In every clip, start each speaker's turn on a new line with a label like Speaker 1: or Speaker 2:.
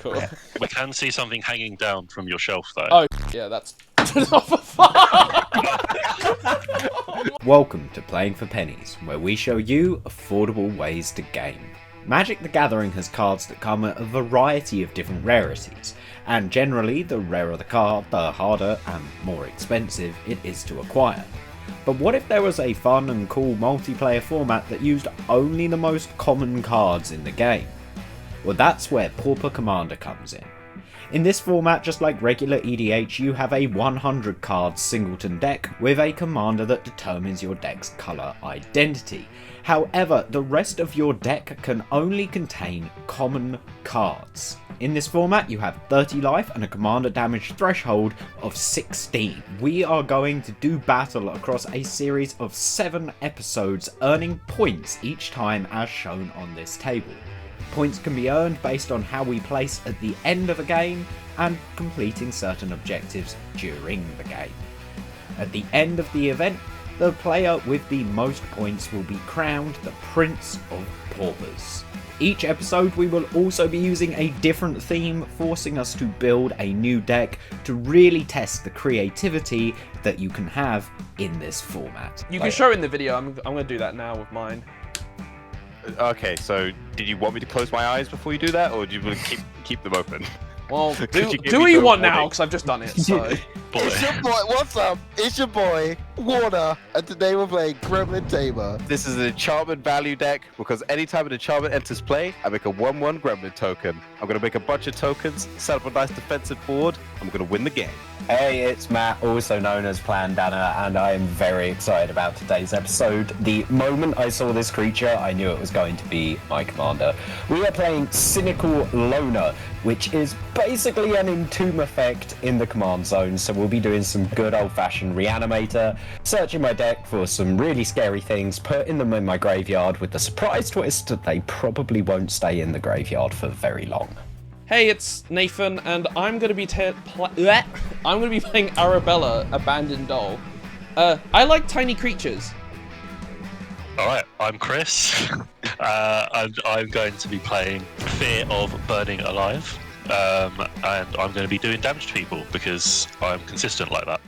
Speaker 1: Cool.
Speaker 2: We can see something hanging down from your shelf, though.
Speaker 1: Oh, yeah, that's...
Speaker 3: Welcome to Playing for Pennies, where we show you affordable ways to game. Magic the Gathering has cards that come at a variety of different rarities, and generally the rarer the card, the harder and more expensive it is to acquire. But what if there was a fun and cool multiplayer format that used only the most common cards in the game? Well, that's where Pauper Commander comes in. In this format, just like regular EDH, you have a 100 card singleton deck with a commander that determines your deck's colour identity. However, the rest of your deck can only contain common cards. In this format, you have 30 life and a commander damage threshold of 16. We are going to do battle across a series of 7 episodes, earning points each time as shown on this table. Points can be earned based on how we place at the end of a game and completing certain objectives during the game. At the end of the event, the player with the most points will be crowned the Prince of Paupers. Each episode we will also be using a different theme, forcing us to build a new deck to really test the creativity that you can have in this format.
Speaker 1: You can show it in the video. I'm going to do that now with mine.
Speaker 4: Okay, so did you want me to close my eyes before you do that, or do you want to keep them open?
Speaker 1: Well, do what you want now, because I've just done it, so...
Speaker 5: It's your boy, what's up? It's your boy, Warner, and today we're playing Gremlin Tamer.
Speaker 4: This is an enchantment value deck, because anytime an enchantment enters play, I make a 1/1 Gremlin token. I'm going to make a bunch of tokens, set up a nice defensive board, I'm going to win the game.
Speaker 3: Hey, it's Matt, also known as Plandana, and I am very excited about today's episode. The moment I saw this creature, I knew it was going to be my commander. We are playing Cynical Loner, which is basically an entomb effect in the command zone, so we'll be doing some good old-fashioned Reanimator, searching my deck for some really scary things, putting them in my graveyard with the surprise twist that they probably won't stay in the graveyard for very long.
Speaker 1: Hey, it's Nathan, and I'm going to be playing Arabella, Abandoned Doll. I like tiny creatures.
Speaker 2: Alright, I'm Chris. I'm going to be playing Fear of Burning Alive. And I'm going to be doing damage to people, because I'm consistent like that.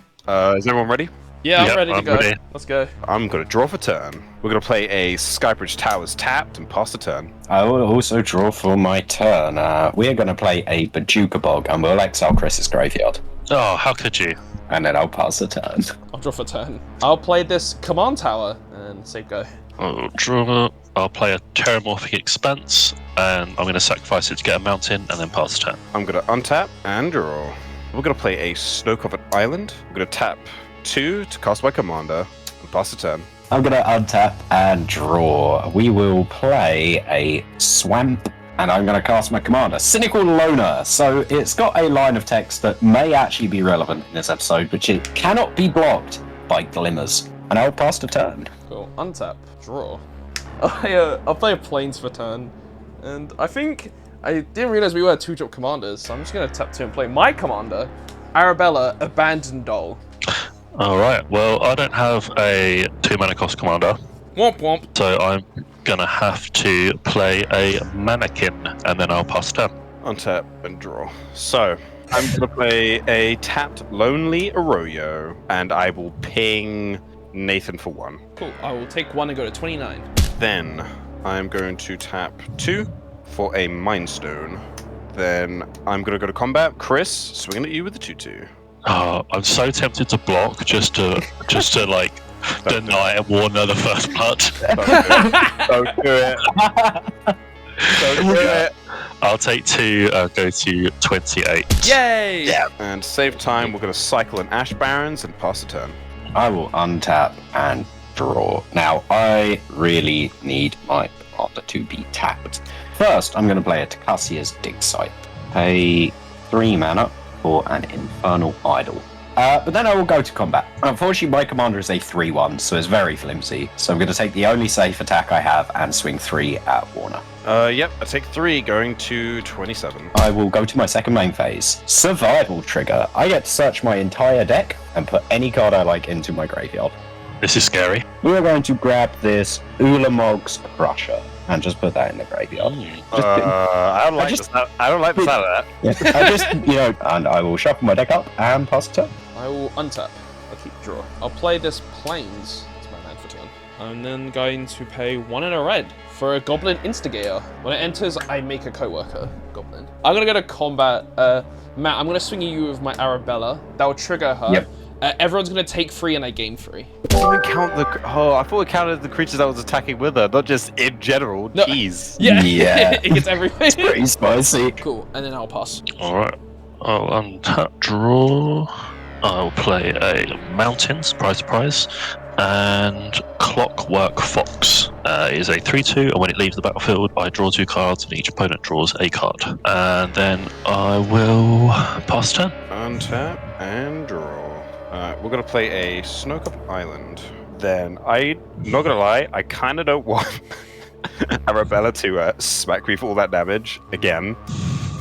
Speaker 4: Is everyone ready?
Speaker 1: Yeah, I'm
Speaker 2: Yep,
Speaker 1: ready to go.
Speaker 2: ready.
Speaker 1: Let's go.
Speaker 4: I'm going to draw for turn. We're going to play a Skybridge Towers tapped and pass the turn.
Speaker 3: I will also draw for my turn. We are going to play a Bajuka Bog, and we'll exile Chris's graveyard.
Speaker 2: Oh, how could you?
Speaker 3: And then I'll pass the turn.
Speaker 1: I'll draw for turn. I'll play this Command Tower, and save go.
Speaker 2: I'll draw. I'll play a Terramorphic Expanse, and I'm going to sacrifice it to get a mountain, and then pass the turn.
Speaker 4: I'm going to untap and draw. We're going to play a Snow-Covered Island. We're going to tap 2 to cast my commander and pass the turn.
Speaker 3: I'm going to untap and draw. We will play a Swamp, and I'm going to cast my commander, Cynical Loner. So it's got a line of text that may actually be relevant in this episode, which it cannot be blocked by Glimmers. And I'll pass the turn.
Speaker 1: Cool. Untap. Draw. I'll play a Plains for turn. And I think I didn't realize we were 2-drop commanders, so I'm just going to tap 2 and play my commander, Arabella, Abandoned Doll.
Speaker 2: Alright, well, I don't have a 2-mana cost commander.
Speaker 1: Womp womp.
Speaker 2: So I'm going to have to play a Mannequin, and then I'll pass the turn.
Speaker 4: Untap and draw. So, I'm going to play a tapped Lonely Arroyo, and I will ping Nathan for 1.
Speaker 1: Cool. I will take 1 and go to 29.
Speaker 4: Then, I'm going to tap 2 for a Mind Stone. Then, I'm going to go to combat. Chris, swinging at you with the 2/2.
Speaker 2: Oh, I'm so tempted to block just to like deny Warner the first blood.
Speaker 4: Don't do it. Don't do it.
Speaker 2: I'll take 2, go to 28.
Speaker 1: Yay!
Speaker 4: Yeah. And save time, we're going to cycle an Ash Barrens and pass the turn.
Speaker 3: I will untap and draw. Now, I really need my commander to be tapped. First, I'm going to play a Takacia's Dig Site. Pay 3 mana for an Infernal Idol. But then I will go to combat. Unfortunately, my commander is a 3/1, so it's very flimsy. So I'm going to take the only safe attack I have and swing 3 at Warner.
Speaker 4: Yep, I take 3, going to 27.
Speaker 3: I will go to my second main phase. Survival trigger. I get to search my entire deck and put any card I like into my graveyard.
Speaker 2: This is scary.
Speaker 3: We are going to grab this Ulamog's Crusher and just put that in the graveyard.
Speaker 4: I don't like
Speaker 3: just-
Speaker 4: the sound of that.
Speaker 3: Yeah, I just, and I will shuffle my deck up and pass it up.
Speaker 1: I will untap. I'll keep draw. I'll play this Plains. That's my land for turn. I'm then going to pay 1 and a red for a Goblin Instigator. When it enters, I make a co-worker Goblin. I'm gonna go to combat. Matt, I'm gonna swing you with my Arabella. That will trigger her.
Speaker 3: Yep.
Speaker 1: Everyone's gonna take 3 and I gain 3.
Speaker 4: Doesn't count the. Oh, I thought it counted the creatures that was attacking with her, not just in general.
Speaker 1: No.
Speaker 4: Jeez.
Speaker 1: Yeah.
Speaker 3: Yeah.
Speaker 1: It gets everything.
Speaker 3: Pretty spicy.
Speaker 1: Cool. And then I'll pass.
Speaker 2: Alright. I'll untap, draw. I'll play a Mountain, surprise, and Clockwork Fox. Is a 3/2, and when it leaves the battlefield, I draw 2 cards, and each opponent draws a card. And then I will pass turn.
Speaker 4: Untap and draw. We're gonna play a Snowcup Island. Then I'm not gonna lie, I kind of don't want Arabella to smack me for all that damage again.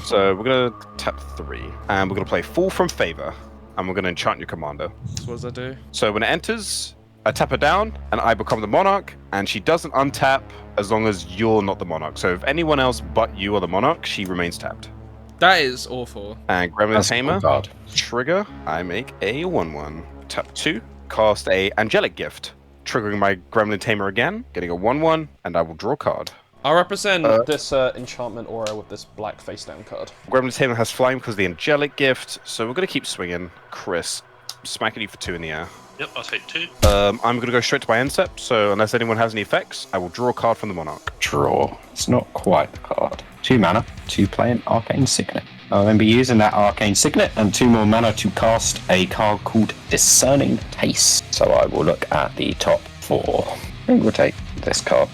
Speaker 4: So we're gonna tap 3, and we're gonna play Fall from Favor, and we're gonna enchant your commander.
Speaker 1: So what does that do?
Speaker 4: So when it enters, I tap her down, and I become the monarch, and she doesn't untap as long as you're not the monarch. So if anyone else but you are the monarch, she remains tapped.
Speaker 1: That is awful.
Speaker 4: And Gremlin
Speaker 3: That's a
Speaker 4: Tamer,
Speaker 3: cool card.
Speaker 4: trigger, I make a 1/1. Tap 2, cast a Angelic Gift, triggering my Gremlin Tamer again, getting a 1/1, and I will draw a card.
Speaker 1: I'll represent this enchantment aura with this black face down card.
Speaker 4: Gremlin Tamer has flying because of the Angelic Gift, so we're going to keep swinging. Chris, smacking you for 2 in the air.
Speaker 2: Yep, I'll take 2.
Speaker 4: I'm going to go straight to my Incept, so unless anyone has any effects, I will draw a card from the Monarch.
Speaker 3: Draw. It's not quite the card. 2 mana to play an Arcane Signet. I'll then be using that Arcane Signet and 2 more mana to cast a card called Discerning Taste. So I will look at the top 4. I think we'll take this card.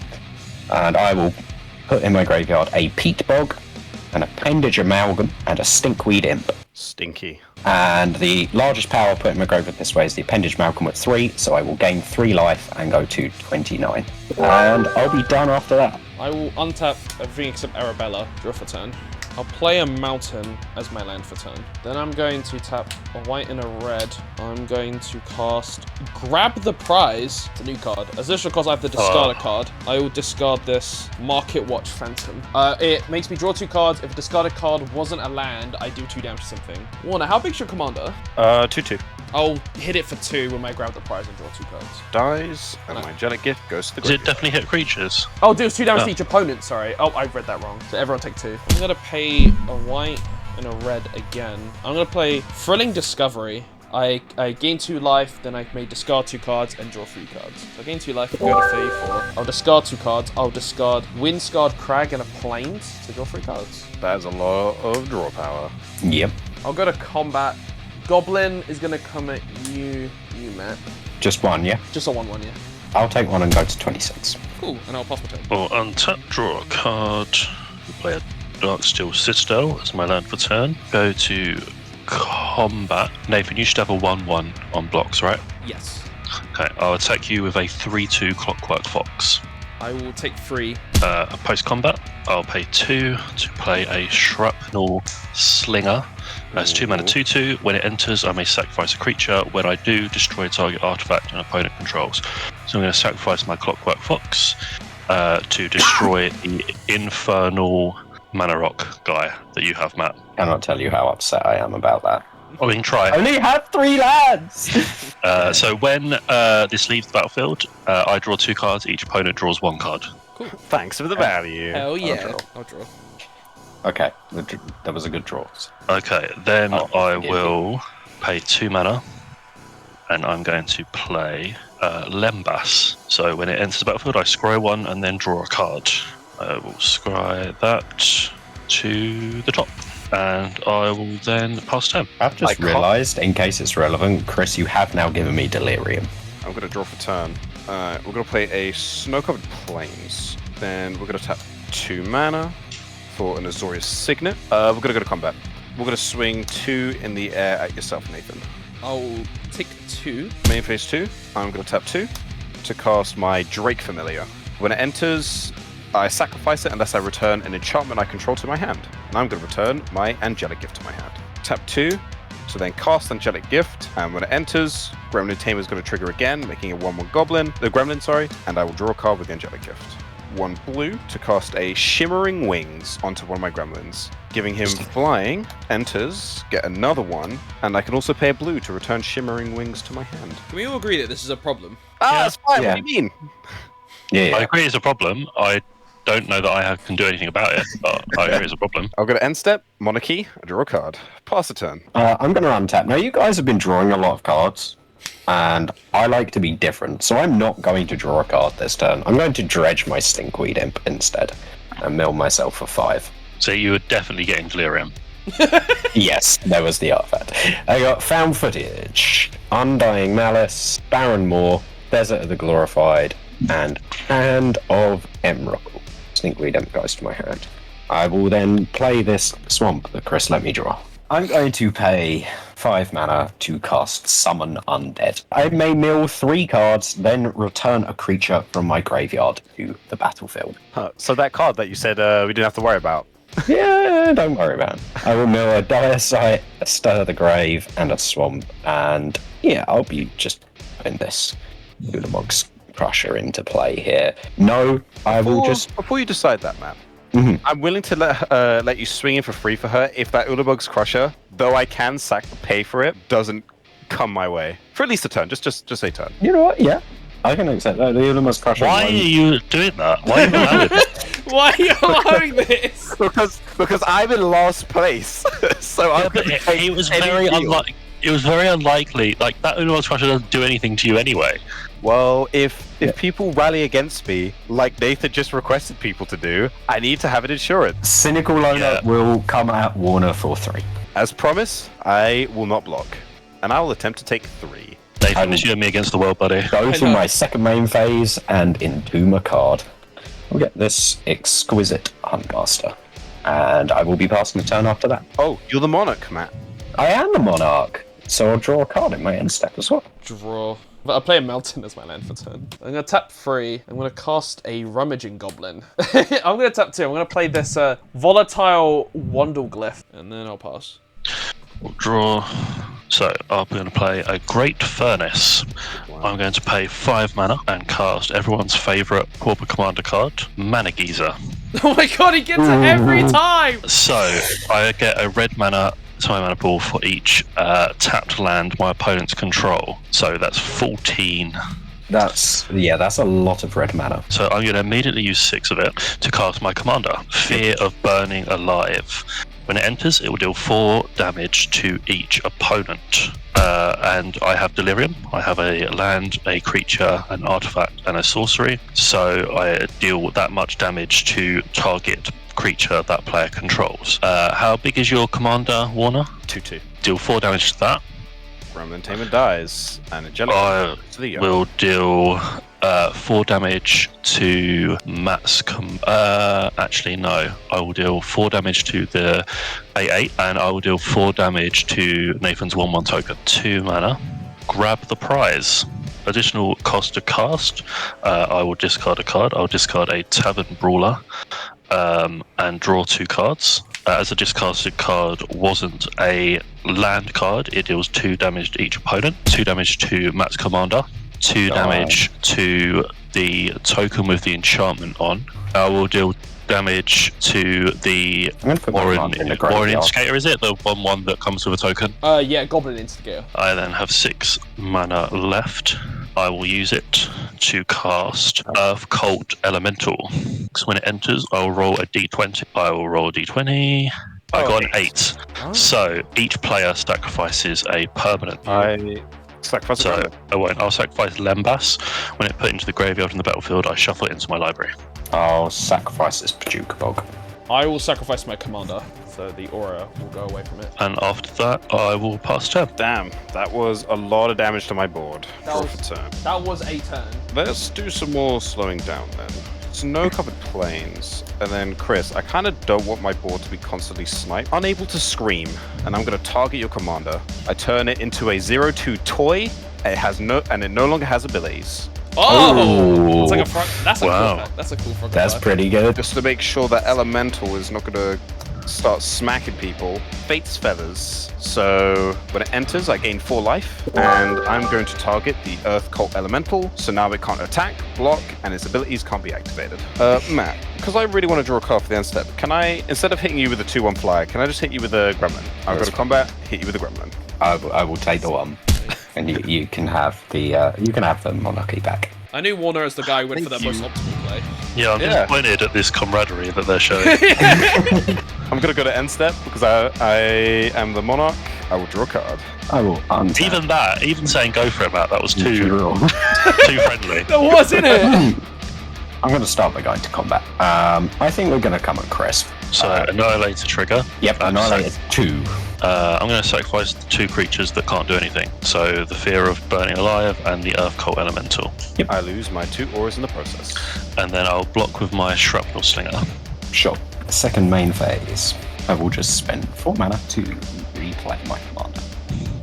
Speaker 3: And I will put in my graveyard a Peat Bog, an Appendage Amalgam, and a Stinkweed Imp.
Speaker 4: Stinky.
Speaker 3: And the largest power I'll put in my graveyard this way is the Appendage Amalgam at 3, so I will gain 3 life and go to 29. And I'll be done after that.
Speaker 1: I will untap everything except Arabella, draw for turn. I'll play a mountain as my land for turn. Then I'm going to tap a white and a red. I'm going to cast Grab the Prize. It's a new card. As this because I have the discard a card, I will discard this Market Watch Phantom. It makes me draw 2 cards. If a discarded card wasn't a land, I do 2 damage to something. Warner, how big's your commander?
Speaker 4: 2/2.
Speaker 1: I'll hit it for 2 when I grab the prize and draw 2 cards.
Speaker 4: Dies, and my Angelic Gift goes to the
Speaker 2: Does it
Speaker 4: graveyard.
Speaker 2: definitely hit creatures?
Speaker 1: Oh, do 2 damage
Speaker 2: Oh.
Speaker 1: to each opponent, sorry. Oh, I read that wrong. So everyone take 2. I'm gonna pay a white and a red again. I'm gonna play Thrilling Discovery. I gain 2 life, then I may discard 2 cards and draw 3 cards. So I gain 2 life, go to 34. I'll discard 2 cards. I'll discard Windscarred Crag and a Plains to draw 3 cards.
Speaker 4: That is a lot of draw power.
Speaker 3: Yep.
Speaker 1: I'll go to combat. Goblin is gonna come at you, Matt.
Speaker 3: Just 1, yeah?
Speaker 1: Just a 1/1, yeah.
Speaker 3: I'll take 1 and go to 26.
Speaker 1: Cool, and I'll pass my turn.
Speaker 2: Or untap, draw a card. Play a Darksteel Citadel as my land for turn. Go to combat. Nathan, you should have a 1/1 on blocks, right?
Speaker 1: Yes.
Speaker 2: Okay, I'll attack you with a 3/2 Clockwork Fox.
Speaker 1: I will take 3.
Speaker 2: Post combat, I'll pay 2 to play a Shrapnel Slinger. That's 2 mana 2/2. When it enters, I may sacrifice a creature. When I do, destroy a target artifact an opponent controls. So I'm going to sacrifice my Clockwork Fox to destroy the Infernal Mana Rock guy that you have, Matt.
Speaker 3: Cannot tell you how upset I am about that.
Speaker 2: Oh, we can try.
Speaker 3: I only have 3 lands!
Speaker 2: So when this leaves the battlefield, I draw 2 cards. Each opponent draws 1 card.
Speaker 1: Cool.
Speaker 4: Thanks for the value.
Speaker 1: Hell yeah.
Speaker 3: draw.
Speaker 1: I'll draw.
Speaker 3: Okay, that was a good draw.
Speaker 2: Okay, then
Speaker 3: Oh,
Speaker 2: I
Speaker 3: forgive
Speaker 2: will pay 2 mana, and I'm going to play Lembas. So when it enters the battlefield, I scry 1 and then draw a card. I will scry that to the top, and I will then pass turn.
Speaker 3: I've just realised, in case it's relevant, Chris, you have now given me Delirium.
Speaker 4: I'm going to draw for turn. We're going to play a Snow-Covered Plains. Then we're going to tap 2 mana for an Azorius Signet. We're going to go to combat. We're going to swing 2 in the air at yourself, Nathan.
Speaker 1: I'll take 2.
Speaker 4: Main phase 2, I'm going to tap 2 to cast my Drake Familiar. When it enters, I sacrifice it unless I return an enchantment I control to my hand. And I'm going to return my Angelic Gift to my hand. Tap 2, to then cast Angelic Gift, and when it enters, Gremlin Tamer is going to trigger again, making a 1/1 goblin, the gremlin, sorry, and I will draw a card with the Angelic Gift. 1 blue to cast a Shimmering Wings onto one of my gremlins, giving him flying, enters, get another one, and I can also pay a blue to return Shimmering Wings to my hand.
Speaker 1: Can we all agree that this is a problem?
Speaker 4: That's fine,
Speaker 3: Yeah.
Speaker 4: what do you mean?
Speaker 3: Yeah.
Speaker 2: I agree it's a problem. I don't know that I can do anything about it, but I agree it's a problem.
Speaker 4: I'll go to end step, Monarchy, I draw a card. Pass the turn.
Speaker 6: I'm going to untap. Now, you guys have been drawing a lot of cards, and I like to be different, so I'm not going to draw a card this turn. I'm going to dredge my Stinkweed Imp instead and mill myself for 5.
Speaker 2: So you were definitely getting delirium.
Speaker 6: Yes, there was the artifact. I got Found Footage, Undying Malice, Barren Moor, Desert of the Glorified, and Hand of Emerald. Stinkweed Imp goes to my hand. I will then play this swamp that Chris let me draw. I'm going to pay 5 mana to cast Summon Undead. I may mill 3 cards, then return a creature from my graveyard to the battlefield.
Speaker 4: So that card that you said we didn't have to worry about.
Speaker 6: Yeah, don't worry about it. I will mill a Dire Sight, a Stir the Grave, and a Swamp. And yeah, I'll be just putting this Ulamog's Crusher into play here. No, I will just...
Speaker 4: Before you decide that, man,
Speaker 6: Mhm.
Speaker 4: I'm willing to let you swing in for free for her if that Ulamog's Crusher, though I can pay for it, doesn't come my way. For at least a turn, just a turn.
Speaker 6: You know what? Yeah, I can accept that. The Ulamog's Crusher...
Speaker 2: Why are you doing that? Why are you allowing it?
Speaker 1: Why are you allowing this?
Speaker 4: Because I'm in last place, so I'm going to take
Speaker 2: It was
Speaker 4: any
Speaker 2: very
Speaker 4: deal.
Speaker 2: unlikely. It was very unlikely. Like that Uno's Crusher doesn't do anything to you anyway.
Speaker 4: Well, if people rally against me, like Nathan just requested people to do, I need to have an insurance.
Speaker 6: Cynical Loner
Speaker 2: Yeah.
Speaker 6: will come at Warner for 3.
Speaker 4: As promised, I will not block, and I will attempt to take 3.
Speaker 2: Nathan, it's you and me against the world, buddy.
Speaker 6: Go
Speaker 1: I
Speaker 6: to
Speaker 1: know.
Speaker 6: my second main phase and entomb a card. I'll get this Exquisite Huntmaster. And I will be passing the turn after that.
Speaker 4: Oh, you're the Monarch, Matt.
Speaker 6: I am the Monarch, so I'll draw a card in my end step as well.
Speaker 1: Draw. But I play a Melton as my land for turn. I'm going to tap 3. I'm going to cast a Rummaging Goblin. I'm going to tap 2. I'm going to play this Volatile Wandleglyph. And then I'll pass.
Speaker 2: We'll draw. So I'm going to play a Great Furnace. I'm going to pay 5 mana and cast everyone's favourite Pauper Commander card, Mana Geyser.
Speaker 1: Oh my god, he gets it every time!
Speaker 2: So I get a red mana to my mana pool for each tapped land my opponents control. So that's 14.
Speaker 6: That's a lot of red mana.
Speaker 2: So I'm going to immediately use 6 of it to cast my commander, Fear of Burning Alive. When it enters, it will deal 4 damage to each opponent. And I have Delirium. I have a land, a creature, an artifact, and a sorcery. So I deal that much damage to target creature that player controls. How big is your commander, Warner?
Speaker 4: 2/2.
Speaker 2: Deal 4 damage to that.
Speaker 4: Gremlin Tamer dies, and Angelic
Speaker 2: I
Speaker 4: to the young.
Speaker 2: will deal 4 damage to Matt's actually no. I will deal 4 damage to the 8/8, and I will deal 4 damage to Nathan's 1/1 token. 2 mana. Grab the prize. Additional cost to cast. I will discard a card. I'll discard a Tavern Brawler and draw 2 cards. As a discarded card wasn't a land card, it deals 2 damage to each opponent, 2 damage to Matt's commander, 2 damage to the token with the enchantment on. I will deal damage to the
Speaker 6: I'm going to put my
Speaker 2: Warren,
Speaker 6: card in the
Speaker 2: Warren
Speaker 6: graveyard.
Speaker 2: Instigator, is it? The 1/1 that comes with a token.
Speaker 1: Yeah, Goblin Instigator.
Speaker 2: I then have 6 mana left. I will use it to cast Earth Cult Elemental. So when it enters, I'll roll a d20. I will roll a d20. I got an 8. So each player sacrifices a permanent.
Speaker 4: I sacrifice a
Speaker 2: So
Speaker 4: Gremlin.
Speaker 2: I won't. I'll sacrifice Lembas. When it put into the graveyard in the battlefield, I shuffle it into my library.
Speaker 6: I'll sacrifice this Paducah Bog.
Speaker 1: I will sacrifice my commander, so the aura will go away from it.
Speaker 2: And after that, I will pass turn.
Speaker 4: Damn, that was a lot of damage to my board.
Speaker 1: That
Speaker 4: Draw
Speaker 1: was-
Speaker 4: for turn.
Speaker 1: That was a turn.
Speaker 4: Let's do some more slowing down then. Snow-covered plains, and then Chris, I kind of don't want my board to be constantly sniped. Unable to scream, and I'm going to target your commander. I turn it into a 0/2 toy. It no longer has abilities.
Speaker 1: Oh! It's like a front. That's a
Speaker 2: Wow.
Speaker 1: cool effect. That's a cool front.
Speaker 6: That's pretty good.
Speaker 4: Just to make sure that elemental is not going to start smacking people. Fate's Feathers. So when it enters, I gain 4 life, and I'm going to target the Earth Cult Elemental. So now it can't attack, block, and its abilities can't be activated. Matt, because I really want to draw a card for the end step, can I, instead of hitting you with a 2/1 flyer, can I just hit you with a Gremlin? I'll go to combat, hit you with a Gremlin.
Speaker 3: I will take the one, and you can have the monarchy back.
Speaker 1: I knew Warner as the guy who went for the most optimal play.
Speaker 2: Yeah, I'm disappointed at this camaraderie that they're showing.
Speaker 4: I'm going to go to end step because I am the Monarch. I will draw a card.
Speaker 3: I will untap.
Speaker 2: Even saying go for it, Matt, that was too friendly.
Speaker 1: That was, isn't it?
Speaker 3: I'm going to start by going to combat. I think we're going to come at Crisp.
Speaker 2: So Annihilator trigger.
Speaker 3: Yep, Annihilator 2.
Speaker 2: I'm going to sacrifice the 2 creatures that can't do anything. So the Fear of Burning Alive and the Earth Cult Elemental.
Speaker 3: Yep.
Speaker 4: I lose my 2 auras in the process.
Speaker 2: And then I'll block with my Shrapnel Slinger.
Speaker 3: Sure. Second main phase. I will just spend 4 mana to replay my commander.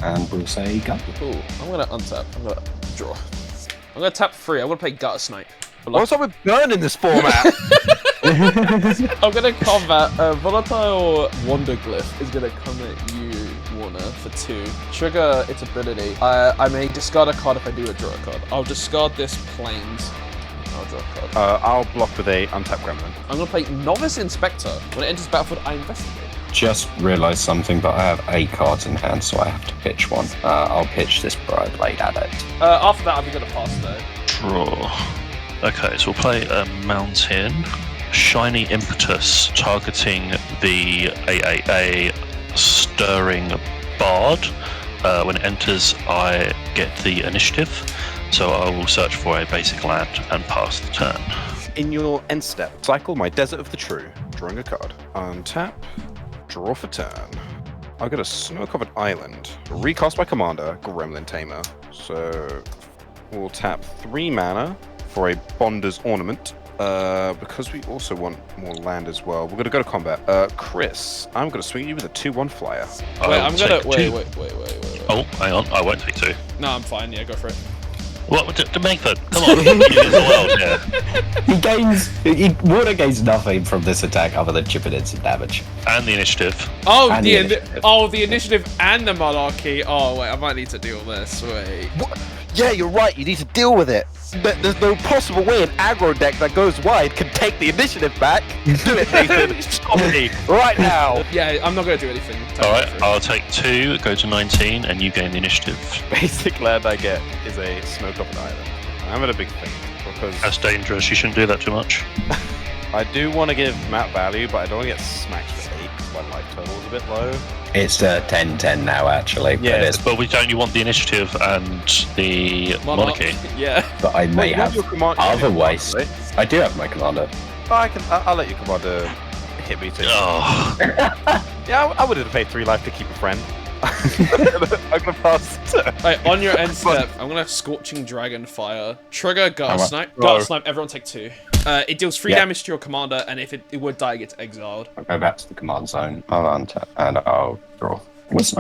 Speaker 3: And we'll say go.
Speaker 1: Cool. I'm going to untap. I'm going to draw. I'm going to tap 3. I'm going to play Gutter Snipe.
Speaker 4: What's up with burn in this format?
Speaker 1: I'm gonna combat Volatile Wanderglyph is gonna come at you, Warner, for 2. Trigger its ability. I may discard a card if I do a draw a card. I'll discard this Plains. I'll draw a card.
Speaker 4: I'll block with a untapped Gremlin.
Speaker 1: I'm gonna play Novice Inspector. When it enters the battlefield, I investigate.
Speaker 3: Just realised something, but I have 8 cards in hand, so I have to pitch one. I'll pitch this Briar Blade Adept.
Speaker 1: After that, I'll be gonna pass though.
Speaker 2: Draw. Okay, so we'll play a Mountain. Shiny Impetus targeting the AAA Stirring Bard. When it enters, I get the initiative, so I will search for a basic land and pass the turn.
Speaker 4: In your end step, cycle my Desert of the True, drawing a card. Untap, draw for turn. I got a snow-covered island. Recast my commander, Gremlin Tamer. So we'll tap 3 mana for a Bonder's Ornament. Because we also want more land as well. We're going to go to combat. Chris, I'm going to swing you with a 2/1 flyer.
Speaker 1: Wait, I'm gonna wait.
Speaker 2: Oh, hang on, I won't take 2.
Speaker 1: No, I'm fine. Yeah, go for it.
Speaker 2: What? To make that? Come on, you as well, yeah.
Speaker 3: Warner gains nothing from this attack other than chipping in some damage.
Speaker 2: And the initiative.
Speaker 1: Oh,
Speaker 3: And
Speaker 1: the
Speaker 3: the initiative.
Speaker 1: the initiative and the monarchy. Oh wait, I might need to deal with this. Wait.
Speaker 5: What? Yeah, you're right. You need to deal with it. But there's no possible way an aggro deck that goes wide can take the initiative back. Do it, Nathan. Stop me right now.
Speaker 1: Yeah, I'm not gonna do anything.
Speaker 2: Alright, I'll take 2, go to 19, and you gain the initiative.
Speaker 4: Basic land I get is a snow-covered island. I'm in a big thing because
Speaker 2: That's dangerous, you shouldn't do that too much.
Speaker 4: I do want to give Matt value, but I don't want to get smacked for 8 because my life total is a bit low.
Speaker 3: It's 10-10 now, actually.
Speaker 4: Yeah,
Speaker 2: But you want the initiative and the monarchy.
Speaker 1: Yeah.
Speaker 3: But I may
Speaker 4: you
Speaker 3: have
Speaker 4: your command-
Speaker 3: other
Speaker 4: you
Speaker 3: ways.
Speaker 4: right?
Speaker 3: I do have my commander.
Speaker 4: I'll let your commander hit me too.
Speaker 2: Oh,
Speaker 4: Yeah, I would have paid 3 life to keep a friend. I'm gonna pass.
Speaker 1: Right, on your end step, I'm gonna Scorching Dragon Fire. Trigger Gutter
Speaker 3: Alright.
Speaker 1: Snipe.
Speaker 4: Bro.
Speaker 1: Gutter Snipe, everyone take 2. It deals 3
Speaker 3: Yeah.
Speaker 1: damage to your commander, and if it would die, it gets exiled.
Speaker 3: I'll go back to the command zone. I'll untap and I'll draw. What's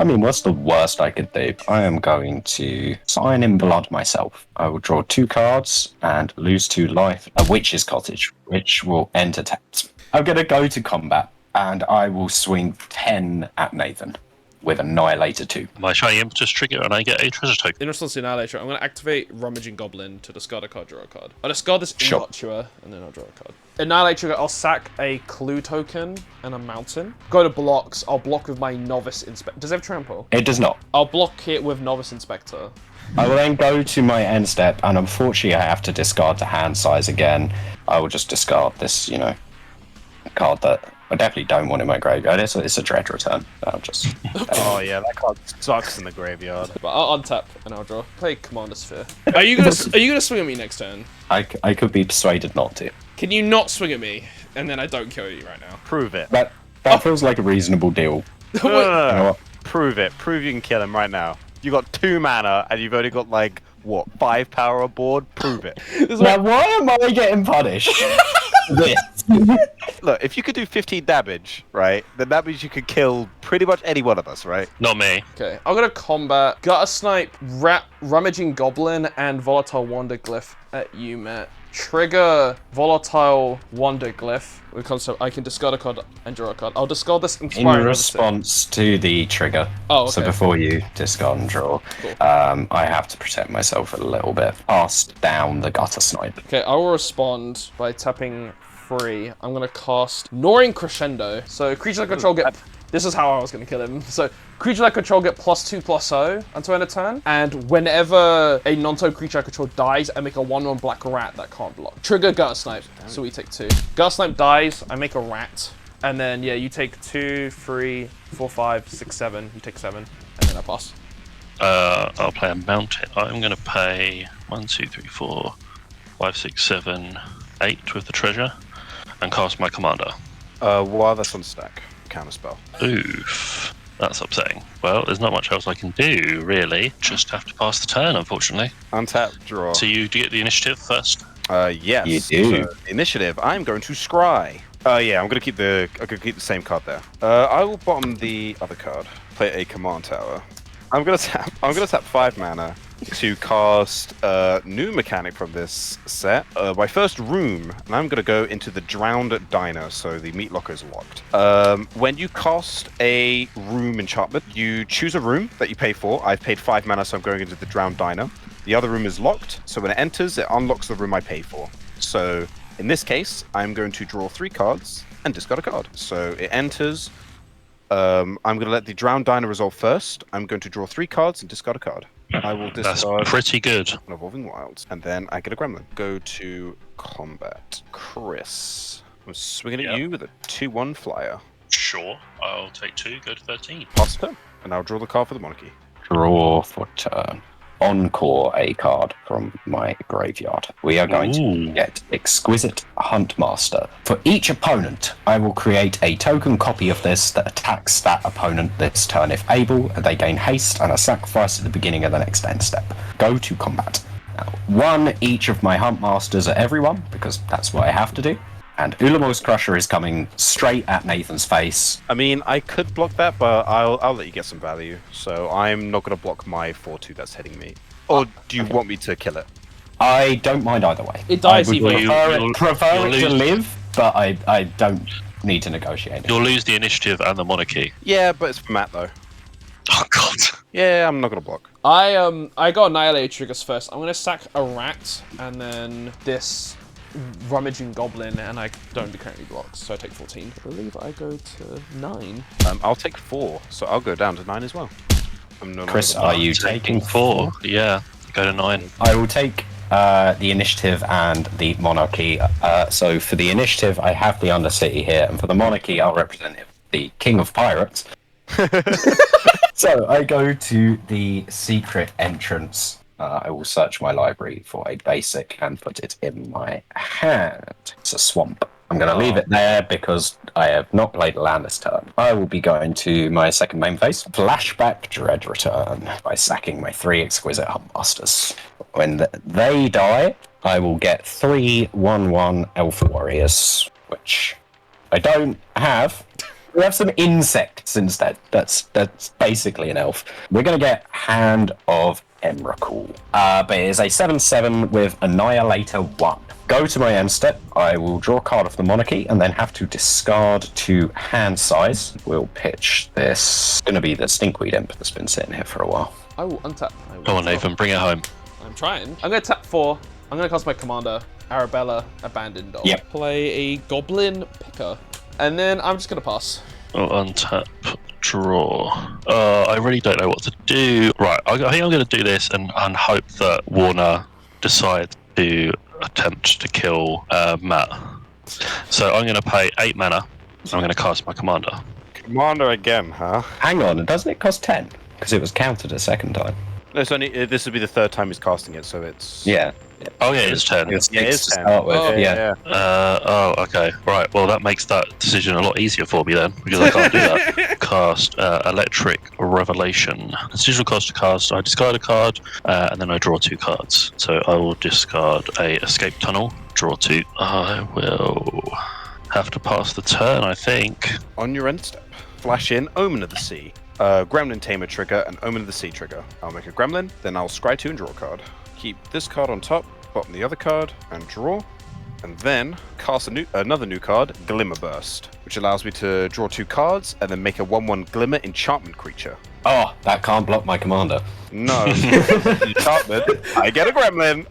Speaker 3: the worst I could do? I am going to sign in blood myself. I will draw 2 cards and lose 2 life. A Witch's Cottage, which will enter tapped. I'm going to go to combat and I will swing 10 at Nathan with Annihilator 2.
Speaker 2: my shiny impetus trigger, and I get a treasure token.
Speaker 1: In response to Annihilator, I'm gonna activate Rummaging Goblin to discard a card, draw a card. I'll discard this
Speaker 3: Sure.
Speaker 1: Invotuer, and then I'll draw a card. Annihilator, I'll sack a Clue token and a Mountain. Go to blocks, I'll block with my Novice Inspector. Does it have Trample?
Speaker 3: It does not.
Speaker 1: I'll block it with Novice Inspector.
Speaker 3: I will then go to my end step, and unfortunately I have to discard the hand size again. I will just discard this, card that I definitely don't want in my graveyard. It's a dread return. I'll just...
Speaker 4: Oh yeah, that card sucks in the graveyard.
Speaker 1: But I'll untap and I'll draw. Play Commander Sphere. Are you gonna swing at me next turn?
Speaker 3: I could be persuaded not to.
Speaker 1: Can you not swing at me, and then I don't kill you right now?
Speaker 4: Prove it.
Speaker 3: That feels like a reasonable deal.
Speaker 4: No,
Speaker 3: You know what?
Speaker 4: Prove it. Prove you can kill him right now. You got 2 mana and you've only got 5 power on board. Prove it.
Speaker 3: Now, why am I getting punished? This.
Speaker 4: Look, if you could do 15 damage, right, then that means you could kill pretty much any one of us, right?
Speaker 2: Not me.
Speaker 1: Okay, I'm gonna combat Gutter Snipe, Rummaging Goblin, and Volatile Wanderglyph at you, Matt. trigger Volatile Wonder Glyph, so I can discard a card and draw a card. I'll discard this
Speaker 3: In
Speaker 1: Inspiring
Speaker 3: response to the trigger.
Speaker 1: Oh, okay.
Speaker 3: So before you discard and draw,
Speaker 1: Cool.
Speaker 3: I have to protect myself a little bit. Cast down the Gutter Snipe.
Speaker 1: Okay, I will respond by tapping 3. I'm gonna cast Gnawing Crescendo. So creatures I control get... This is how I was gonna kill him. So creatures I control get +2/+0 until end of turn. And whenever a non-toad creature I control dies, I make a 1/1 black rat that can't block. Trigger Gutter Snipe. So we take 2. Gutter Snipe dies, I make a rat. And then, yeah, you take 2, 3, 4, 5, 6, 7. You take 7. And then I pass.
Speaker 2: I'll play a mountain. I'm going to pay 1, 2, 3, 4, 5, 6, 7, 8 with the treasure and cast my commander.
Speaker 4: While that's on stack, counterspell.
Speaker 2: Oof. That's upsetting. Well, there's not much else I can do, really. Just have to pass the turn, unfortunately.
Speaker 4: Untap, draw.
Speaker 2: So you get the initiative first?
Speaker 4: Yes.
Speaker 3: You do.
Speaker 4: So, initiative. I'm going to scry. Yeah, I'm gonna keep the same card there. I will bottom the other card. Play a command tower. I'm gonna tap 5 mana to cast a new mechanic from this set. My first room, and I'm gonna go into the Drowned Diner, so the meat locker is locked. When you cast a room enchantment, you choose a room that you pay for. I've paid 5 mana, so I'm going into the Drowned Diner. The other room is locked, so when it enters, it unlocks the room I pay for. So in this case, I'm going to draw 3 cards and discard a card. So it enters. I'm going to let the Drowned Diner resolve first. I'm going to draw 3 cards and discard a card. I will discard
Speaker 2: That's pretty good.
Speaker 4: an Evolving Wilds, and then I get a Gremlin. Go to combat. Chris, I'm swinging at you with a 2/1 flyer.
Speaker 2: Sure. I'll take 2, go to 13.
Speaker 4: Pass turn, and I'll draw the card for the Monarchy.
Speaker 3: Draw for turn. Encore a card from my graveyard. We are going to get Exquisite Huntmaster. For each opponent, I will create a token copy of this that attacks that opponent this turn if able, and they gain haste and a sacrifice at the beginning of the next end step. Go to combat. Now, 1 each of my Huntmasters at everyone, because that's what I have to do. And Ulamog's Crusher is coming straight at Nathan's face.
Speaker 4: I mean, I could block that, but I'll let you get some value. So I'm not going to block my 4/2 that's hitting me. Or do you want me to kill it?
Speaker 3: I don't mind either way.
Speaker 1: It dies
Speaker 3: I would
Speaker 1: either way.
Speaker 3: prefer
Speaker 2: You'll
Speaker 3: it to
Speaker 2: lose.
Speaker 3: live, but I don't need to negotiate it.
Speaker 2: You'll lose the initiative and the monarchy.
Speaker 4: Yeah, but it's for Matt though.
Speaker 2: Oh, God.
Speaker 4: Yeah, I'm not going to block.
Speaker 1: I got Annihilator triggers first. I'm gonna sack a rat and then this Rummaging Goblin, and I don't do currently blocks, so I take 14. I believe I go to 9.
Speaker 4: I'll take 4, so I'll go down to 9 as well. I'm no
Speaker 3: Chris,
Speaker 4: longer
Speaker 3: are you taking
Speaker 2: 4? Yeah, go to 9.
Speaker 3: I will take the initiative and the monarchy. So for the initiative, I have the Undercity here, and for the monarchy, I'll represent the King of Pirates. So I go to the secret entrance. I will search my library for a basic and put it in my hand. It's a swamp. I'm going to leave it there because I have not played a land this turn. I will be going to my second main phase, Flashback Dread Return, by sacking my 3 Exquisite Huntmasters. When they die, I will get 3 1/1 Elf Warriors, which I don't have. We have some insects instead. That's basically an elf. We're going to get Hand of Emrakul. But it is a 7/7 with Annihilator 1. Go to my end step. I will draw a card off the monarchy and then have to discard 2 hand size. We'll pitch this. It's going to be the Stinkweed Imp that's been sitting here for a while.
Speaker 1: I will untap.
Speaker 2: Come on, Nathan, bring it home.
Speaker 1: I'm trying. I'm gonna tap 4. I'm gonna cast my commander, Arabella, Abandoned Dog.
Speaker 3: Yep.
Speaker 1: Play a Goblin Picker. And then I'm just gonna pass.
Speaker 2: I'll untap, draw. I really don't know what to do. Right, I think I'm going to do this and hope that Warner decides to attempt to kill Matt. So I'm going to pay 8 mana. I'm going to cast my commander.
Speaker 4: Commander again, huh?
Speaker 3: Hang on, doesn't it cost 10? Because it was counted a second time.
Speaker 4: No, it's only, this would be the 3rd time he's casting it, so it's...
Speaker 3: Yeah.
Speaker 2: Oh yeah, it's 10.
Speaker 3: It's
Speaker 4: Yeah, it
Speaker 3: 6
Speaker 4: is
Speaker 3: to
Speaker 4: 10.
Speaker 3: start with.
Speaker 1: Oh,
Speaker 3: yeah.
Speaker 2: Okay. Right, well that makes that decision a lot easier for me then, because I can't do that. Cast Electric Revelation. Decision cost to cast, I discard a card, and then I draw 2 cards. So I will discard a Escape Tunnel, draw 2. I will have to pass the turn, I think.
Speaker 4: On your end step, flash in Omen of the Sea. Gremlin Tamer trigger and Omen of the Sea trigger. I'll make a Gremlin, then I'll scry 2 and draw a card. Keep this card on top, bottom the other card, and draw. And then cast another new card, Glimmer Burst, which allows me to draw 2 cards and then make a 1/1 Glimmer enchantment creature.
Speaker 6: Oh, that can't block my commander.
Speaker 4: No, enchantment. I get a gremlin.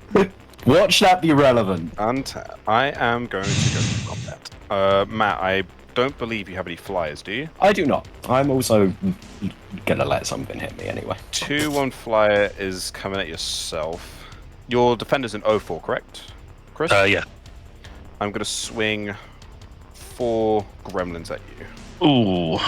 Speaker 6: Watch that be relevant.
Speaker 4: Untap. I am going to go to combat. Matt, I don't believe you have any flyers, do you?
Speaker 6: I do not. I'm also gonna let something hit me anyway.
Speaker 4: 2/1 flyer is coming at yourself. Your defender's an 0/4, correct? Chris?
Speaker 2: Yeah.
Speaker 4: I'm going to swing 4 gremlins at you.
Speaker 2: Ooh.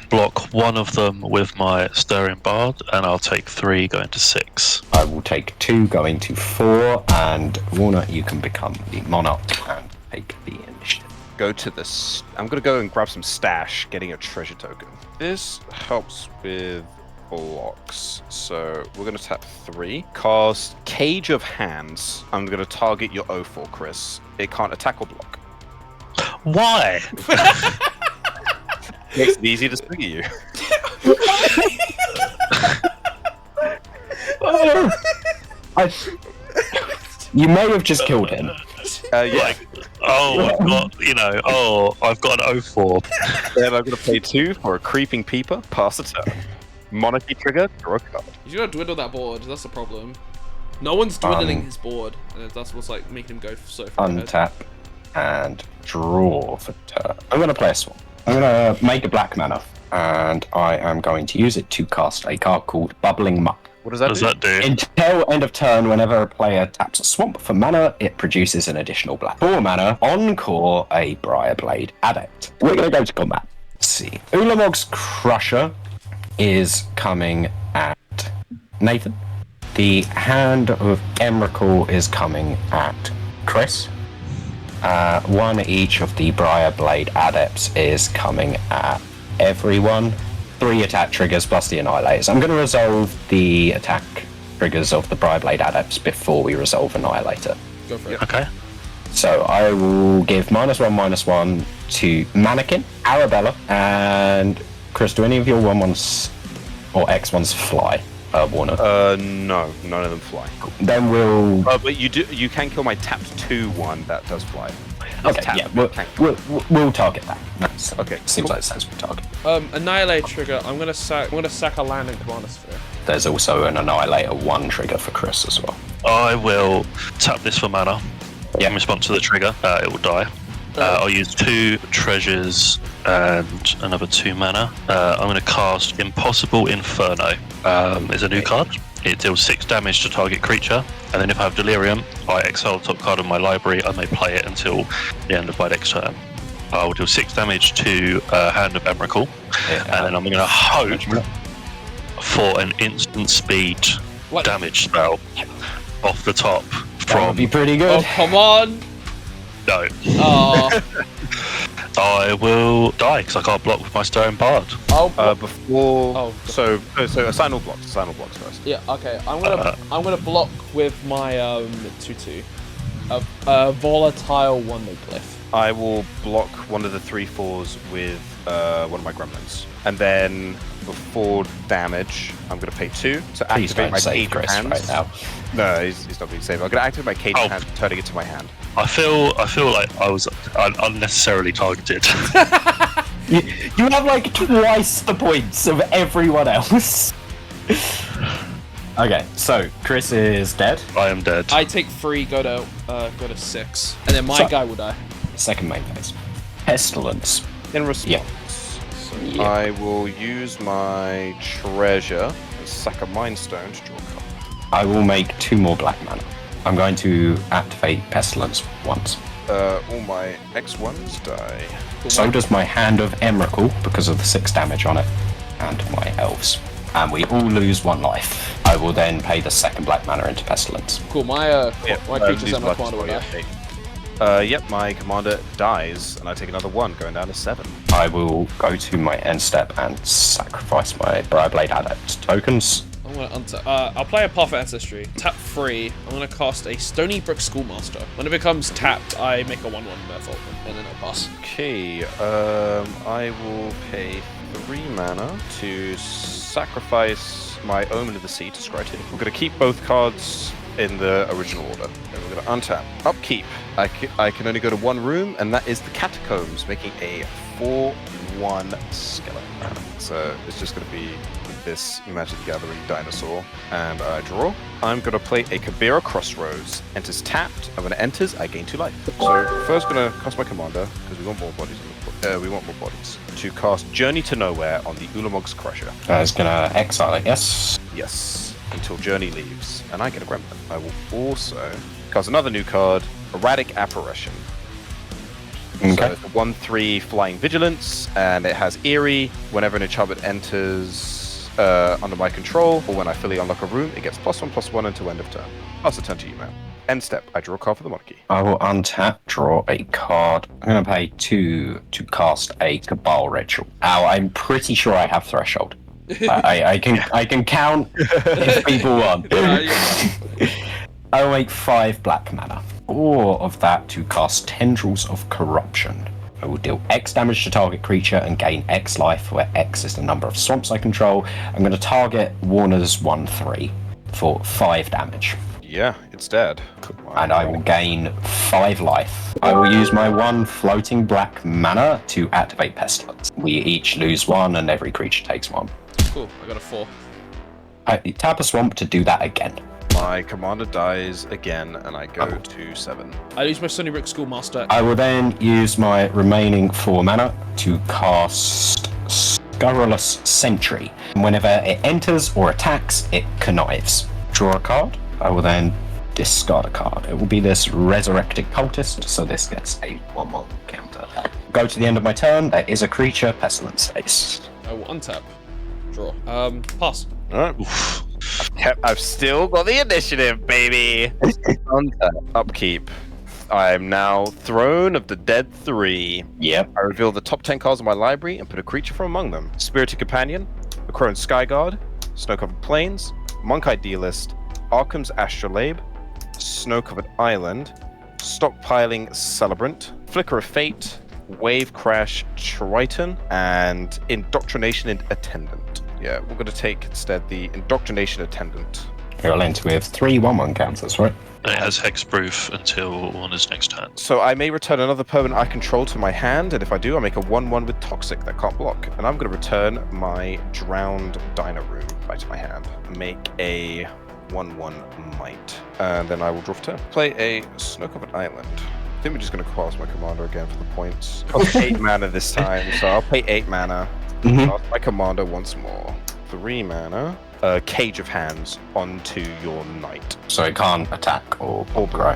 Speaker 2: Block one of them with my Stirring Bard, and I'll take 3 going to 6.
Speaker 6: I will take 2 going to 4, and Walnut, you can become the monarch and take the initiative.
Speaker 4: Go to this. I'm going to go and grab some stash, getting a treasure token. This helps with blocks. So we're going to tap 3. Cast Cage of Hands. I'm going to target your 0/4, Chris. It can't attack or block.
Speaker 2: Why?
Speaker 4: Makes it easy to swing at you.
Speaker 6: You may have just killed him.
Speaker 4: Yeah.
Speaker 2: Like, I've got an 0/4.
Speaker 4: Then I'm going to pay 2 for a Creeping Peeper. Pass the turn. Monarchy trigger. Draw a card.
Speaker 1: You just gotta dwindle that board. That's the problem. No one's dwindling
Speaker 6: Um,
Speaker 1: his board, and that's what's like making him go so far ahead.
Speaker 6: Untap and draw for turn. I'm going to play a swamp. I'm going to make a black mana, and I am going to use it to cast a card called Bubbling Muck.
Speaker 4: What does that
Speaker 2: What
Speaker 4: do?
Speaker 2: does that do?
Speaker 6: Until end of turn, whenever a player taps a swamp for mana, it produces an additional black. 4 mana, encore a Briarblade Adept. We're going to go to combat. Let's see. Ulamog's Crusher is coming at Nathan. The Hand of Emrakul is coming at Chris. 1 each of the Briarblade Adepts is coming at everyone. 3 attack triggers plus the Annihilators. I'm going to resolve the attack triggers of the Briarblade Adepts before we resolve Annihilator.
Speaker 1: Go for it.
Speaker 2: Okay.
Speaker 6: So I will give -1/-1 to Mannequin, Arabella, and Chris, do any of your 1/1s or X1s fly? Warner.
Speaker 4: No, none of them fly.
Speaker 6: Then we'll.
Speaker 4: But you can kill my tapped 2/1 that does fly.
Speaker 6: Okay,
Speaker 4: tap,
Speaker 6: yeah,
Speaker 4: can't.
Speaker 6: we'll target that. That's,
Speaker 4: Okay,
Speaker 6: seems
Speaker 4: cool.
Speaker 6: like a sensible target.
Speaker 1: Annihilate trigger. I'm gonna sack a land in Commander Sphere.
Speaker 6: There's also an Annihilator 1 trigger for Chris as well.
Speaker 2: I will tap this for mana.
Speaker 6: Yeah.
Speaker 2: In response to the trigger, it will die. I'll use 2 treasures and another 2 mana. I'm going to cast Impossible Inferno. It's a new card. It deals 6 damage to target creature, and then if I have Delirium, I exile the top card of my library. I may play it until the end of my next turn. I will deal 6 damage to Hand of Emrakul, and then I'm going to hope for an instant speed damage spell off the top
Speaker 6: That would be pretty
Speaker 1: Oh,
Speaker 6: good.
Speaker 1: come on!
Speaker 2: No.
Speaker 1: Oh,
Speaker 2: I will die because I can't block with my Stirring Bard.
Speaker 4: Before.
Speaker 1: Oh.
Speaker 4: So assign all blocks. Assign all blocks first.
Speaker 1: yeah. Okay. I'm gonna block with my 2/2. Volatile Wonder Glyph.
Speaker 4: I will block one of the 3/4s with one of my gremlins, and then before damage, I'm going to pay 2 to
Speaker 6: Please
Speaker 4: activate
Speaker 6: don't
Speaker 4: my
Speaker 6: save
Speaker 4: Cage of
Speaker 6: Chris
Speaker 4: Hands.
Speaker 6: right now.
Speaker 4: No, he's not being saved. I'm going to activate my Cage of Hands, turning it to my hand.
Speaker 2: I feel like I was unnecessarily targeted.
Speaker 6: You have like twice the points of everyone else. Okay, so Chris is dead.
Speaker 2: I am dead.
Speaker 1: I take 3, go to 6, and then my guy will die.
Speaker 6: Second main phase. Pestilence.
Speaker 4: In response,
Speaker 6: Yeah.
Speaker 4: so I will use my treasure and sack a Mind Stone to draw a card.
Speaker 6: I will make 2 more black mana. I'm going to activate Pestilence once.
Speaker 4: All my X1s die.
Speaker 6: So does my Hand of Emrakul because of the 6 damage on it, and my elves. And we all lose 1 life. I will then pay the 2nd black mana into Pestilence.
Speaker 1: Cool. My creatures
Speaker 4: lose
Speaker 1: and my
Speaker 4: blood
Speaker 1: commander will
Speaker 4: to
Speaker 1: die.
Speaker 4: Yep, my commander dies, and I take another 1, going down to 7.
Speaker 6: I will go to my end step and sacrifice my Briarblade Adept tokens.
Speaker 1: I'm gonna I'll play a Path of Ancestry. Tap 3. I'm gonna cast a Stony Brook Schoolmaster. When it becomes tapped, I make a 1/1 Merfolk, and then I'll pass.
Speaker 4: Okay, I will pay 3 mana to sacrifice my Omen of the Sea to scry 2. We're going to keep both cards in the original order. Then we're going to untap. Upkeep. I can only go to one room, and that is the Catacombs, making a 4/1 skeleton. So it's just going to be this Magic the Gathering dinosaur, and I draw. I'm going to play a Kabira Crossroads. Enters tapped, and when it enters, I gain 2 life. So first going to cast my commander, because we want more bodies on the board. We want more bodies. To cast Journey to Nowhere on the Ulamog's Crusher.
Speaker 3: I was gonna exile it, yes?
Speaker 4: Yes, until Journey leaves, and I get a Gremlin. I will also cast another new card, Erratic Apparition.
Speaker 3: Okay.
Speaker 4: So it's a 1/3 Flying Vigilance, and it has Eerie. Whenever an enchantment enters under my control, or when I fully unlock a room, it gets +1/+1 until end of turn. Pass the turn to you, man. End step, I draw a card for the Monarchy.
Speaker 3: I will untap, draw a card. I'm going to pay 2 to cast a Cabal Ritual. Now, I'm pretty sure I have Threshold. I can count if people want. I will make 5 black mana. 4 of that to cast Tendrils of Corruption. I will deal X damage to target creature and gain X life, where X is the number of swamps I control. I'm going to target Warner's 1/3 for 5 damage.
Speaker 4: Yeah, it's dead.
Speaker 3: And I will gain 5 life. I will use my 1 floating black mana to activate Pestilence. We each lose 1 and every creature takes 1.
Speaker 1: Cool, I got a 4.
Speaker 3: I tap a swamp to do that again.
Speaker 4: My commander dies again, and I go to 7.
Speaker 1: I use my Sunnybrook Schoolmaster.
Speaker 3: I will then use my remaining 4 mana to cast Scurrilous Sentry. Whenever it enters or attacks, it connives. Draw a card. I will then discard a card. It will be this Resurrected Cultist, so this gets a 1/1 counter. Go to the end of my turn. There is a creature, Pestilence Face.
Speaker 1: I will untap. Draw. Pass.
Speaker 4: Alright. I've still got the initiative, baby! Upkeep. I am now Throne of the Dead 3.
Speaker 3: Yep.
Speaker 4: I reveal the top 10 cards of my library and put a creature from among them. Spirited Companion, a Crone Skyguard, Snow-Covered Plains, Monk Idealist, Arkham's Astrolabe, Snow-Covered Island, Stockpiling Celebrant, Flicker of Fate, Wave Crash Triton, and Indoctrination Attendant. Yeah, we're going to take instead the Indoctrination Attendant.
Speaker 3: It'll enter with 3 1/1 counters, right?
Speaker 2: It has hexproof until Warner's next turn.
Speaker 4: So I may return another permanent I control to my hand, and if I do, I make a 1/1 with Toxic that can't block. And I'm going to return my Drowned Dino Room back to my hand. Make a 1/1 Might. And then I will draw for turn. Play a Snow-Covered Island. I think we're just going to cast my commander again for the points. I'll pay 8 mana this time, so I'll pay 8 mana. Cast my commander once more. 3 mana. Cage of Hands onto your knight.
Speaker 3: So it can't attack or grow.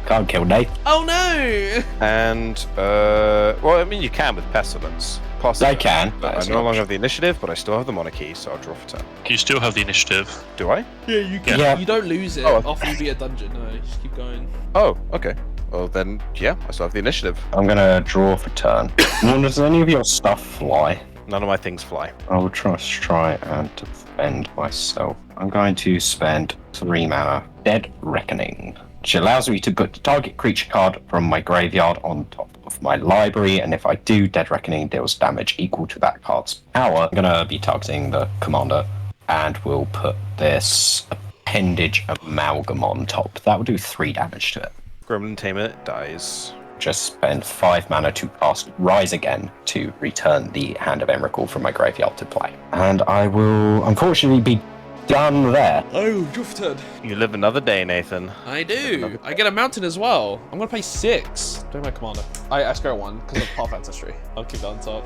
Speaker 3: Can't kill Nate.
Speaker 1: Oh no!
Speaker 4: And, well, I mean, you can with Pestilence.
Speaker 3: I can.
Speaker 4: But I no longer have the initiative, but I still have the Monarchy, so I'll draw for turn.
Speaker 2: You still have the initiative.
Speaker 4: Do I?
Speaker 1: Yeah, you can.
Speaker 3: Yeah.
Speaker 1: You don't lose it after you beat a dungeon. No, you just keep going.
Speaker 4: Oh, okay. Well, then, yeah, I still have the initiative.
Speaker 3: I'm gonna draw for turn. Does any of your stuff fly?
Speaker 4: None of my things fly.
Speaker 3: I will try and defend myself. I'm going to spend 3 mana. Dead Reckoning, which allows me to put the target creature card from my graveyard on top of my library, and if I do, Dead Reckoning deals damage equal to that card's power. I'm gonna be targeting the commander, and we'll put this Appendage Amalgam on top. That will do 3 damage to it.
Speaker 4: Gremlin Tamer dies.
Speaker 3: Just spend 5 mana to cast Rise Again to return the Hand of Emrakul from my graveyard to play. And I will unfortunately be done there.
Speaker 1: Oh, draw for turn.
Speaker 4: You live another day, Nathan.
Speaker 1: I do. I get a mountain as well. I'm gonna pay 6. Doing my commander. I scare 1 because of Path Ancestry. I'll keep that on top.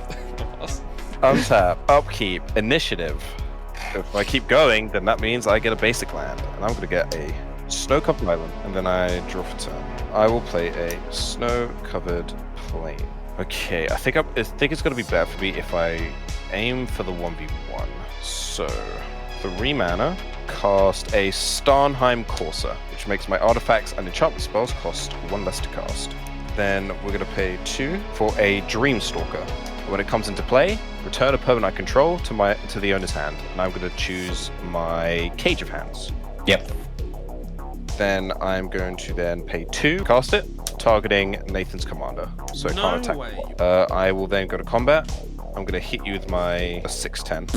Speaker 4: Untap, upkeep, initiative. If I keep going, then that means I get a basic land, and I'm going to get a Snow-Covered Island, and then I draw for turn. I will play a Snow-Covered Plain. Okay, I think it's going to be better for me if I aim for the 1v1. So, 3 mana, cast a Starnheim Courser, which makes my artifacts and enchantment spells cost 1 less to cast. Then we're going to pay 2 for a Dreamstalker. When it comes into play, return a permanent I control to the owner's hand, and I'm going to choose my Cage of Hands.
Speaker 3: Yep.
Speaker 4: Then I'm going to then pay 2, cast it, targeting Nathan's commander, so it can't attack. I will then go to combat. I'm going to hit you with my 6/10,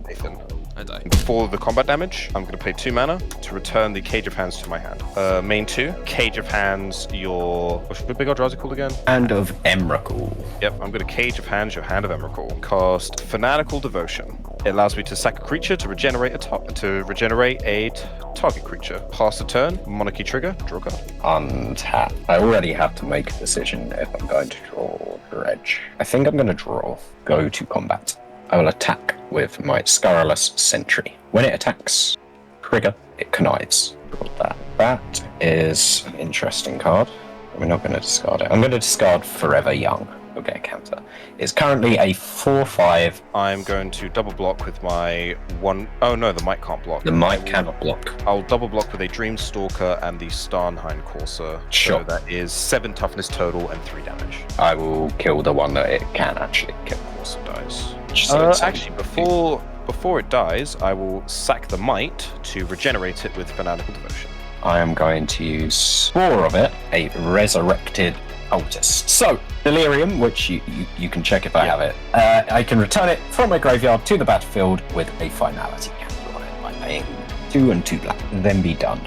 Speaker 4: Nathan.
Speaker 1: I die.
Speaker 4: Before the combat damage, I'm going to pay 2 mana to return the Cage of Hands to my hand. Main 2, Cage of Hands, what's the big Eldrazi called again?
Speaker 6: Hand of Emrakul.
Speaker 4: Yep, I'm going to Cage of Hands your Hand of Emrakul. Cast Fanatical Devotion. It allows me to sack a creature to regenerate a target creature. Pass the turn, Monarchy trigger, draw a card.
Speaker 6: Untap. I already have to make a decision if I'm going to draw or dredge. I think I'm going to draw. Go to combat. I will attack with my Scurrilous Sentry. When it attacks, trigger, it connives. Draw that. That is an interesting card. We're not going to discard it. I'm going to discard Forever Young. We'll get a counter. It's currently a 4/5.
Speaker 4: I'm going to double block with my one... Oh no, the Might can't block.
Speaker 6: The Might cannot block.
Speaker 4: I'll double block with a Dream Stalker and the Starnhind Courser.
Speaker 6: Sure.
Speaker 4: So that is 7 toughness total and 3 damage.
Speaker 6: I will kill the one that it can actually kill.
Speaker 4: Courser dies.
Speaker 6: So it's
Speaker 4: Actually, before it dies, I will sack the Might to regenerate it with Fanatical Devotion.
Speaker 6: I am going to use 4 of it, a Resurrected Cultist. So, Delirium, which you can check if I have it, I can return it from my graveyard to the battlefield with a Finality counter on it by paying 2 and 2 black, and then be done.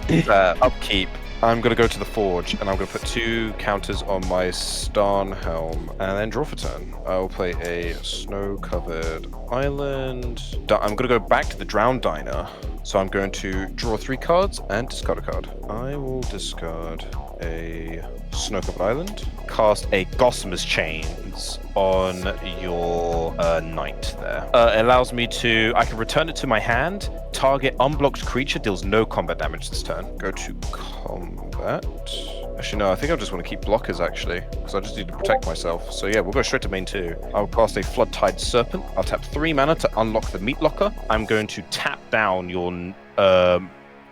Speaker 4: Upkeep. I'm going to go to the Forge, and I'm going to put 2 counters on my Starn Helm, and then draw for turn. I'll play a Snow-Covered Island. I'm going to go back to the Drowned Diner, so I'm going to draw 3 cards and discard a card. I will discard a Snow-Covered Island, cast a Gossamer's Chains on your Knight there. It allows me to... I can return it to my hand. Target unblocked creature deals no combat damage this turn. Go to combat. Actually, no, I think I just want to keep blockers, actually, because I just need to protect myself. So yeah, we'll go straight to main 2. I'll cast a Floodtide Serpent. I'll tap 3 mana to unlock the Meat Locker. I'm going to tap down your...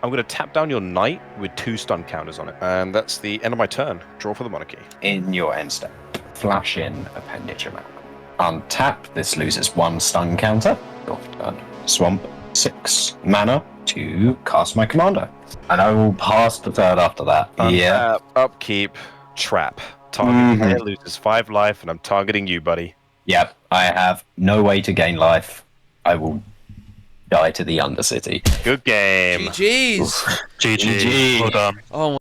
Speaker 4: I'm going to tap down your Knight with 2 stun counters on it. And that's the end of my turn. Draw for the Monarchy.
Speaker 6: In your end step, flash in Appendage of Malcolm. Untap, this loses 1 stun counter. Off turn. Swamp, 6 mana to cast my commander. And I will pass the third after that.
Speaker 4: Untap, upkeep, trap. Target player loses 5 life, and I'm targeting you, buddy.
Speaker 6: Yep, I have no way to gain life. I will die to the Undercity.
Speaker 4: Good game.
Speaker 1: GG's.
Speaker 2: GG. Well done.
Speaker 1: Oh my.